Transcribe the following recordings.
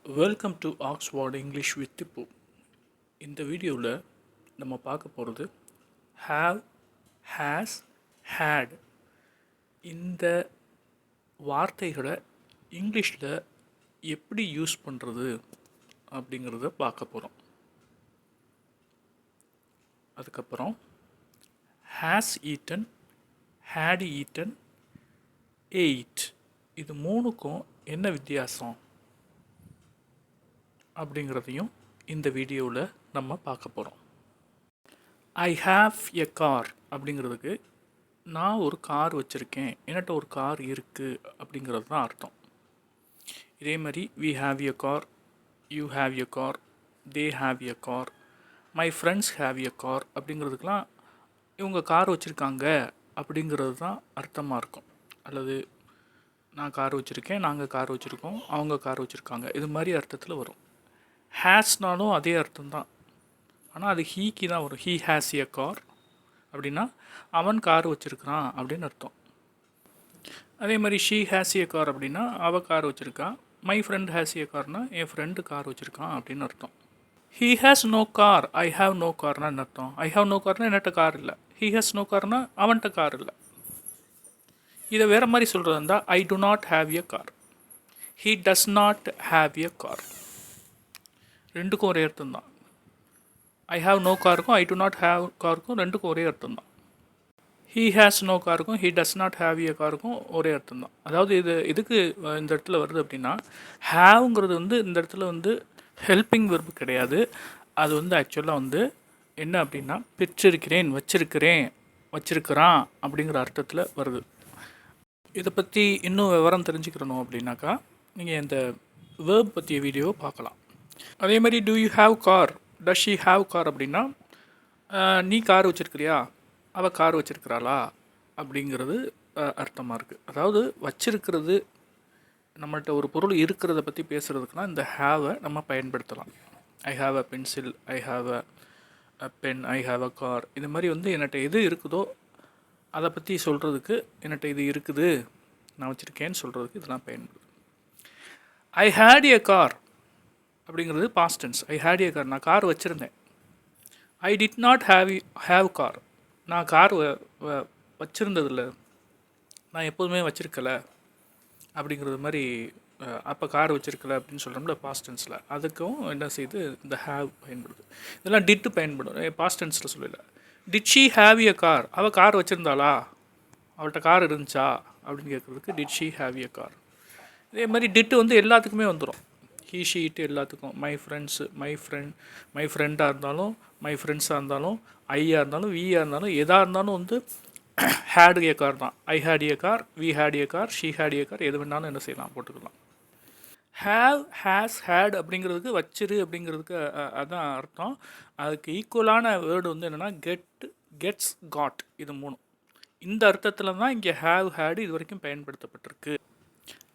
Welcome to Oxford English with Tipu. இந்த வீடியோவில் நம்ம பார்க்க போகிறது ஹாவ், ஹேஸ், ஹேட் இந்த வார்த்தைகளை இங்கிலீஷில் எப்படி யூஸ் பண்ணுறது அப்படிங்கிறத பார்க்க போகிறோம். அதுக்கப்புறம் has eaten, had eaten, ate இது மூணுக்கும் என்ன வித்தியாசம் அப்படிங்கிறதையும் இந்த வீடியோவில் நம்ம பார்க்க போகிறோம். ஐ ஹாவ் எ கார் அப்படிங்கிறதுக்கு நான் ஒரு கார் வச்சுருக்கேன், என்கிட்ட ஒரு கார் இருக்குது அப்படிங்கிறது தான் அர்த்தம். இதே மாதிரி we have a car, you have a car, they have a car, my friends have a car அப்படிங்கிறதுக்கெலாம் இவங்க கார் வச்சுருக்காங்க அப்படிங்கிறது தான் அர்த்தமாக இருக்கும். அல்லது நான் கார் வச்சுருக்கேன், நாங்கள் கார் வச்சுருக்கோம், அவங்க கார் வச்சுருக்காங்க, இது மாதிரி அர்த்தத்தில் வரும். ஹேஸ்னாலும் அதே அர்த்தம் தான், ஆனால் அது ஹீக்கு தான் வரும். ஹீ ஹேஸ் எ கார் அப்படின்னா அவன் கார் வச்சுருக்கிறான் அப்படின்னு அர்த்தம். அதே மாதிரி ஷீ ஹேஸ் எ கார் அப்படின்னா அவள் கார் வச்சுருக்கான். மை ஃப்ரெண்ட் ஹேஸ் எ கார்னா என் ஃப்ரெண்டு கார் வச்சுருக்கான் அப்படின்னு அர்த்தம். He has no car, I have no கார்னா என்ன அர்த்தம்? ஐ ஹாவ் நோ கார்னா என்கிட்ட கார் இல்லை. ஹீ ஹேஸ் நோ கார்னா அவன்கிட்ட கார் இல்லை. இதை வேறு மாதிரி சொல்கிறது இருந்தால் I do not have a car, he does not have a car. ரெண்டுக்கும் ஒரே அர்த்தம் தான். ஐ ஹாவ் நோ காருக்கும் ஐ டு நாட் ஹாவ் காருக்கும் ரெண்டுக்கும் ஒரே அர்த்தம் தான். ஹீ ஹேஸ் நோ காருக்கும் he does not have a காருக்கும் ஒரே அர்த்தம் தான். அதாவது இது எதுக்கு இந்த இடத்துல வருது அப்படின்னா, ஹாவ்ங்கிறது இந்த இடத்துல ஹெல்பிங் வெர்பு கிடையாது. அது ஆக்சுவலாக என்ன அப்படின்னா பெற்றிருக்கிறேன், வச்சிருக்கிறேன், வச்சிருக்கிறான் அப்படிங்கிற அர்த்தத்தில் வருது. இதை பற்றி இன்னும் விவரம் தெரிஞ்சுக்கிறணும் அப்படின்னாக்கா நீங்கள் இந்த வேர்ப் பற்றிய வீடியோவை பார்க்கலாம். அதே மாதிரி do you have car, does she have car அப்படின்னா நீ கார் வச்சுருக்கிறியா, அவள் கார் வச்சுருக்கிறாளா அப்படிங்கிறது அர்த்தமாக இருக்குது. அதாவது வச்சிருக்கிறது, நம்மள்கிட்ட ஒரு பொருள் இருக்கிறத பற்றி பேசுகிறதுக்குனா இந்த ஹாவை நம்ம பயன்படுத்தலாம். I have a pencil, I have a pen, I have a car. இது மாதிரி என்கிட்ட எது இருக்குதோ அதை பற்றி சொல்கிறதுக்கு, என்கிட்ட இது இருக்குது நான் வச்சுருக்கேன்னு சொல்கிறதுக்கு இதெல்லாம் பயன்படுது. ஐ ஹேட் எ கார் அப்படிங்கிறது past tense. I had a car, நான் கார் வச்சுருந்தேன். I did not have car, நான் கார் வச்சுருந்ததில்ல, நான் எப்போதுமே வச்சுருக்கலை அப்படிங்கிறது மாதிரி. அப்போ கார் வச்சுருக்கல அப்படின்னு சொல்கிறோம்ல பாஸ்ட் டென்ஸில், அதுக்கும் என்ன செய்யுது இந்த ஹாவ் பயன்படுது. இதெல்லாம் டிட்டு பயன்படும் பாஸ்ட் டென்ஸில் சொல்லல. Did she have a car, அவள் கார் வச்சுருந்தாளா, அவள்கிட்ட கார் இருந்துச்சா அப்படின்னு கேட்குறதுக்கு did she have a car. இதே மாதிரி டிட்டு எல்லாத்துக்குமே வந்துடும். ஹீ ஷீ இட்டு எல்லாத்துக்கும். மை ஃப்ரெண்ட்ஸு, மை ஃப்ரெண்டாக இருந்தாலும், மை ஃப்ரெண்ட்ஸாக இருந்தாலும், ஐயாக இருந்தாலும், வியாக இருந்தாலும், எதாக இருந்தாலும் ஹேட் ஏ கார் தான். I had a car, we had a car, she had a car, எது வேணாலும் என்ன செய்யலாம், போட்டுக்கலாம். ஹேவ், ஹேஸ், ஹேட் அப்படிங்கிறதுக்கு வச்சிரு அப்படிங்கிறதுக்கு அதுதான் அர்த்தம். அதுக்கு ஈக்குவலான வேர்டு என்னென்னா கெட், கெட்ஸ், காட், இது மூணும். இந்த அர்த்தத்தில் தான் இங்கே ஹேவ், ஹேடு இது வரைக்கும் பயன்படுத்தப்பட்டிருக்கு.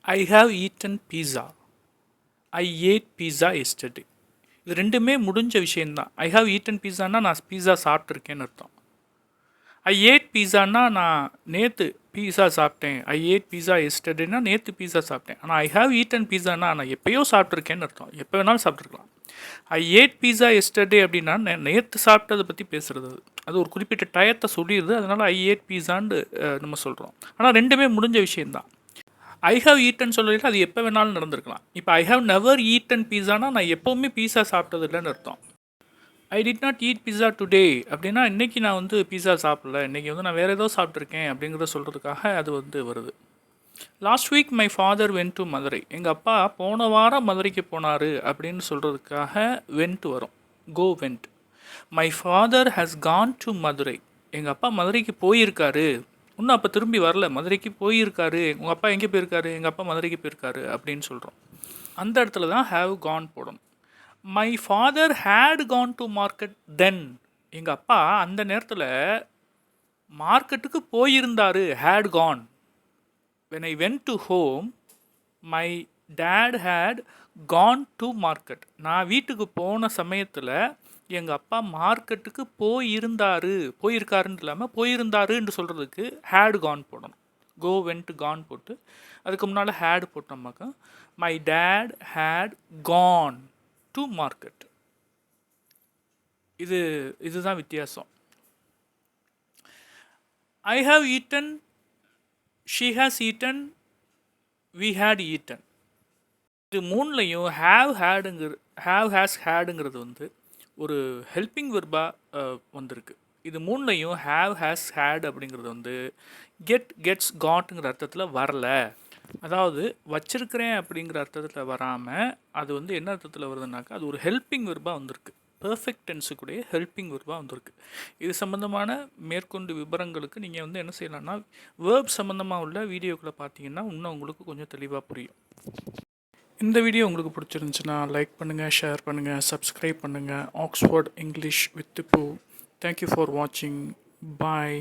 I have eaten pizza, I ate pizza yesterday. இது ரெண்டுமே முடிஞ்ச விஷயந்தான். ஐ ஹாவ் ஈட்டன் பீஸான்னா நான் பீஸா சாப்பிட்ருக்கேன்னு அர்த்தம். ஐ ஏட் பீஸான்னா நான் நேற்று பீஸா சாப்பிட்டேன். ஐ ஏட் பீஸா எஸ்டர்டேனா நேற்று பீஸா சாப்பிட்டேன். ஆனால் ஐ ஹாவ் ஈட்டன் பீஸானா நான் எப்போயோ சாப்பிட்ருக்கேன்னு அர்த்தம். எப்போ வேணாலும் சாப்பிட்ருக்கலாம். ஐ ஏட் பீஸா எஸ்டர்டே அப்படின்னா நேற்று சாப்பிட்டதை பற்றி பேசுகிறது. அது ஒரு குறிப்பிட்ட டயத்தை சொல்லிடுது. அதனால் ஐ ஏட் பீஸான்னு நம்ம சொல்கிறோம். ஆனால் ரெண்டுமே முடிஞ்ச விஷயந்தான். ஐ ஹாவ் ஈட்டன் சொல்லல, அது எப்போ வேணாலும் நடந்திருக்கலாம். இப்போ ஐ ஹாவ் நெவர் ஈட்டன் பீஸானா நான் எப்போவுமே பீஸா சாப்பிட்டது இல்லைன்னு அர்த்தம். ஐ did not eat pizza today அப்படின்னா இன்றைக்கி நான் பீஸா சாப்பிடல, இன்றைக்கி நான் வேறு ஏதோ சாப்பிட்ருக்கேன் அப்படிங்கிறத சொல்கிறதுக்காக அது வருது. Last week my father went to Madurai, எங்கள் அப்பா போன வாரம் மதுரைக்கு போனார் அப்படின்னு சொல்கிறதுக்காக வென்ட் வரும். Go went. My father has gone to Madurai, எங்கள் அப்பா மதுரைக்கு போயிருக்காரு, இன்னும் அப்போ திரும்பி வரல, மதுரைக்கு போயிருக்காரு. உங்கள் அப்பா எங்கே போயிருக்காரு, எங்கள் அப்பா மதுரைக்கு போயிருக்காரு அப்படின்னு சொல்கிறோம். அந்த இடத்துல தான் ஹேவ் கான் போடணும். My father had gone to market then, எங்கள் அப்பா அந்த நேரத்தில் மார்க்கெட்டுக்கு போயிருந்தார். Had gone. When I went to home my dad had gone to market, நான் வீட்டுக்கு போன சமயத்தில் எங்கள் அப்பா மார்க்கெட்டுக்கு போயிருந்தார், போயிருக்காருன்னு இல்லாமல் போயிருந்தாருன்னு சொல்கிறதுக்கு ஹேட் கான் போடணும். கோ வென்ட் கான் போட்டு அதுக்கு முன்னால் ஹேட் போட்டோம்னாக்கா my dad had gone to market. இதுதான் வித்தியாசம். I have eaten, she has eaten, we had eaten. இது மூணுலையும் ஹேவ் ஹேஸ் ஹேடுங்கிறது வந்து ஒரு ஹெல்பிங் வெர்பாக வந்திருக்கு. இது மூணுலையும் ஹேவ் ஹேஸ் ஹேட் அப்படிங்கிறது வந்து கெட்ஸ் காட்டுங்கிற அர்த்தத்தில் வரல. அதாவது வச்சிருக்கிறேன் அப்படிங்கிற அர்த்தத்தில் வராமல் அது வந்து என்ன அர்த்தத்தில் வருதுனாக்கா அது ஒரு ஹெல்பிங் வெர்பாக வந்திருக்கு. பெர்ஃபெக்ட் டென்ஸுக்குடைய ஹெல்பிங் வெர்பாக வந்திருக்கு. இது சம்மந்தமான மேற்கொண்டு விவரங்களுக்கு நீங்கள் வந்து என்ன செய்யலாம்னா வேர்ப் சம்மந்தமாக உள்ள வீடியோக்களை பார்த்தீங்கன்னா இன்னும் உங்களுக்கு கொஞ்சம் தெளிவாக புரியும். இந்த வீடியோ உங்களுக்கு பிடிச்சிருந்துச்சுன்னா லைக் பண்ணுங்கள், ஷேர் பண்ணுங்கள், சப்ஸ்கிரைப் பண்ணுங்கள். ஆக்ஸ்ஃபோர்ட் இங்கிலீஷ் வித் பூ. தேங்க்யூ ஃபார் வாட்சிங். பாய்.